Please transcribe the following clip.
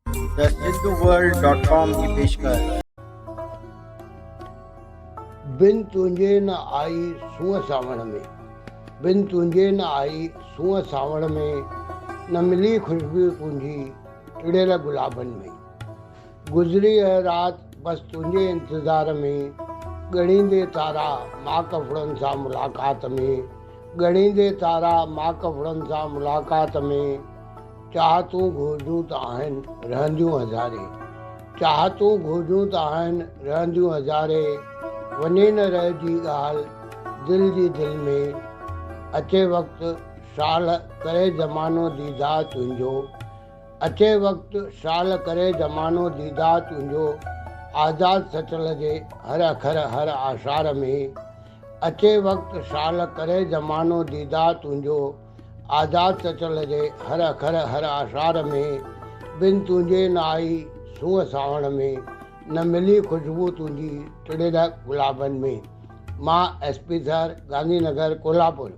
The सिद्धवर्ल्ड.com की पेशकश। बिन तुंहिंजे न आई सूंहं सावण में, बिन तुंहिंजे न आई सूंहं सावण में, न मिली खुशबू तुंहिंजी टिड़ियल गुलाबनि में। गुज़री है रात बस तुंहिंजे इंतज़ार में, ॻणींदे तारा मां कफड़नि सां मुलाक़ात में, ॻणींदे तारा मां कफड़नि सां मुलाक़ात में। चाहतूं घुरिजूं त आहिनि रहंदियूं हज़ारे, चाहतूं घुरिजूं त आहिनि रहंदियूं हज़ारे। वञे न रहिजी ॻाल्हि दिलि जी दिलि में, अचे वक़्तु शाल करे ज़मानो दीदा तुंहिंजो, अचे वक़्तु शाल करे ज़मानो दीदा तुंहिंजो। आज़ाद सचल जे हर अखर हर आशार में, अचे वक़्तु शाल करे ज़मानो दीदा तुंहिंजो। आज़ाद सचल जे हर अखर हर आशार में, बिन तुंहिंजे न आई सूंहं सावण में, न मिली खुशबू तुंहिंजी टिड़ियल गुलाबनि में। मां SP सर, गांधी नगर, कोल्हापुर।